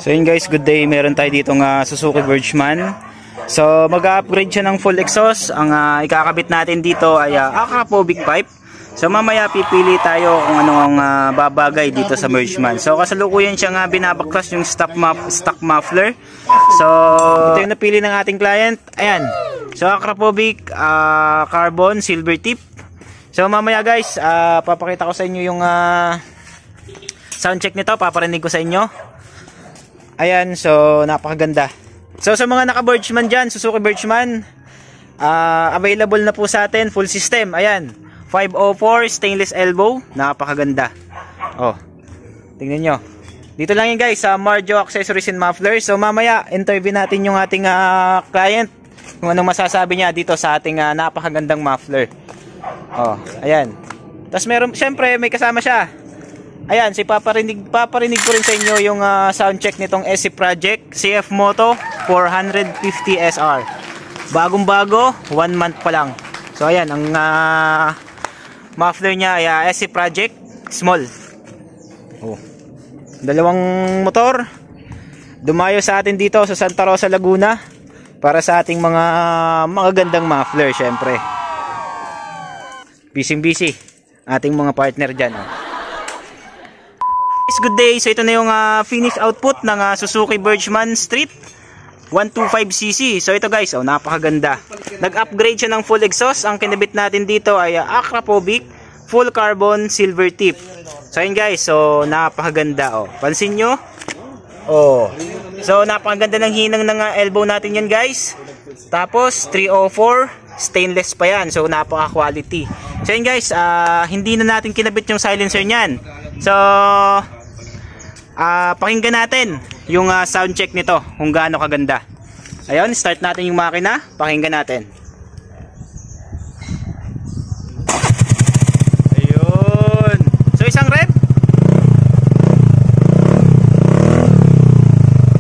So yun guys, good day. Meron tayo dito ng Suzuki Vergeman. So mag-upgrade siya ng full exhaust. Ang ikakabit natin dito ay Acropovic pipe. So mamaya pipili tayo kung ano ang babagay dito sa Vergeman. So kasalukuyan siya nga binabaklas yung stock muffler. So ito yung napili ng ating client. Ayan. So Acropovic carbon silver tip. So mamaya guys, papakita ko sa inyo yung sound check nito. Paparinig ko sa inyo. Ayan, so napakaganda. So sa mga naka-Vergeman dyan, Suzuki Vergeman, available na po sa atin, full system. Ayan, 504 stainless elbow, napakaganda. Oh, tingnan nyo. Dito lang yun guys, sa Marjo Accessories and Mufflers. So mamaya, interview natin yung ating client, kung anong masasabi niya dito sa ating napakagandang muffler. Oh, ayan. Tapos meron, syempre may kasama siya. Ayan, paparinig ko rin sa inyo yung sound check nitong SC Project CF Moto 450 SR. Bagong bago, 1 month pa lang. So ayan, ang muffler niya ay SC Project small. Oh. Dalawang motor. Dumayo sa atin dito sa Santa Rosa, Laguna para sa ating mga magagandang muffler, syempre. Busy ating mga partner dyan. Oh. Good day, so ito na yung finished output ng Suzuki Vergeman Street 125cc. So ito guys, oh, napakaganda. Nag-upgrade siya ng full exhaust. Ang kinabit natin dito ay Acropovic full carbon silver tip. So ayun guys, so napakaganda. Oh. Pansin nyo? Oh. So napakaganda ng hinang ng elbow natin yan guys. Tapos 304 stainless pa yan. So napaka-quality. So ayun guys, hindi na natin kinabit yung silencer niyan. So pakinggan natin yung sound check nito kung gaano kaganda. Ayun, start natin yung makina, pakinggan natin. Ayun. So isang rep.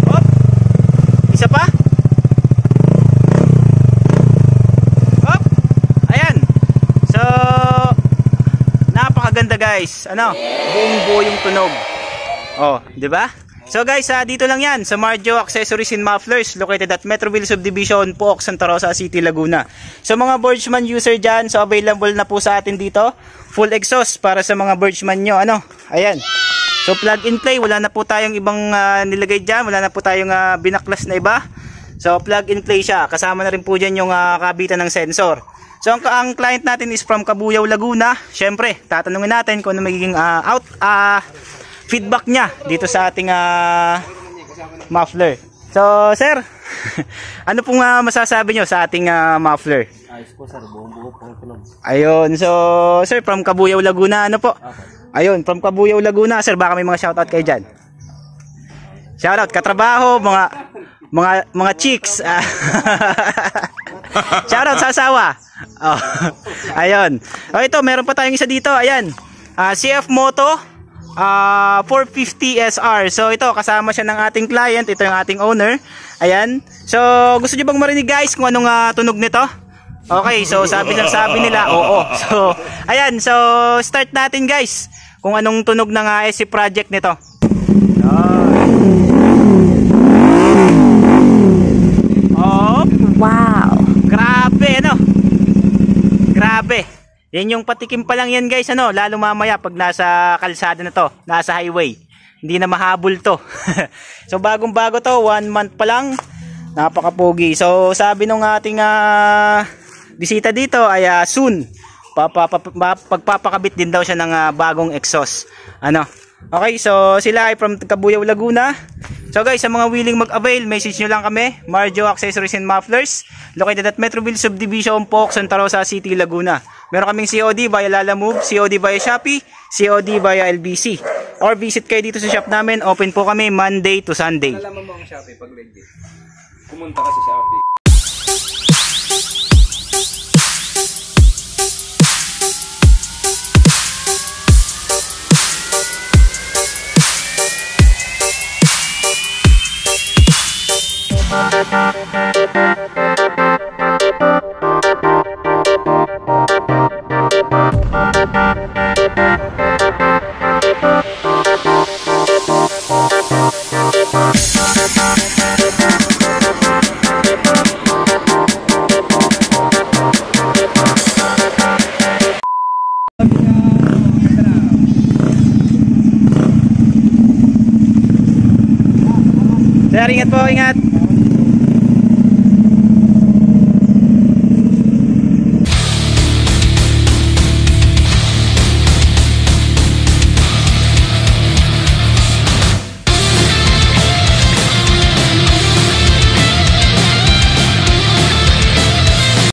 Hop. Isa pa. Hop. Ayan. So napakaganda guys. Ano? Buong-buo yung tunog. Oh, 'di ba? So guys, dito lang 'yan sa Marjo Accessories and Mufflers located at Metroville Subdivision, Pook, Santa Rosa City, Laguna. So mga Vergeman user diyan, so available na po sa atin dito. Full exhaust para sa mga Vergeman nyo. Ano? Ayan. So plug and play, wala na po tayong ibang nilagay diyan, wala na po tayong binaklas na iba. So plug and play siya. Kasama na rin po diyan yung kabitan ng sensor. So ang client natin is from Cabuyao, Laguna. Syempre, tatanungin natin kung ano magiging feedback niya dito sa ating muffler. So sir, ano pong masasabi nyo sa ating muffler? Ayos po sir, buong-buo pong tunog. Ayun, so sir, from Cabuyao, Laguna, ano po? Okay. Ayun, from Cabuyao, Laguna. Sir, baka may mga shoutout kayo dyan. Shoutout, katrabaho, mga chicks. Shoutout sa asawa. Oh. Ayun. O ito, meron pa tayong isa dito. Ayan, CF Moto 450 SR. So ito, kasama siya ng ating client. Ito yung ating owner. Ayan. So gusto nyo bang marinig guys kung anong tunog nito? Okay, so sabi nila oo. So ayan, so start natin guys kung anong tunog ng SC Project nito. Oh, wow. Grabe, ano? Grabe. Yan yung patikim pa lang yan guys, ano, lalo mamaya pag nasa kalsada na to, nasa highway. Hindi na mahabol to. So bagong bago to, 1 month pa lang. Napakapogi. So sabi nung ating bisita dito ay soon pagpapakabit din daw siya ng bagong exhaust. Ano? Okay, so sila ay from Cabuyao, Laguna. So guys, sa mga willing mag-avail, message nyo lang kami. Marjo Accessories and Mufflers located at Metroville Subdivision, Pook, Santa Rosa City, Laguna. Meron kaming COD via Lalamove, COD via Shopee, COD via LBC. Or visit kayo dito sa shop namin. Open po kami Monday to Sunday. Nalaman mo ang Shopee pag ready. Pumunta ka sa Shopee. Bye. Sir, ingat po, ingat.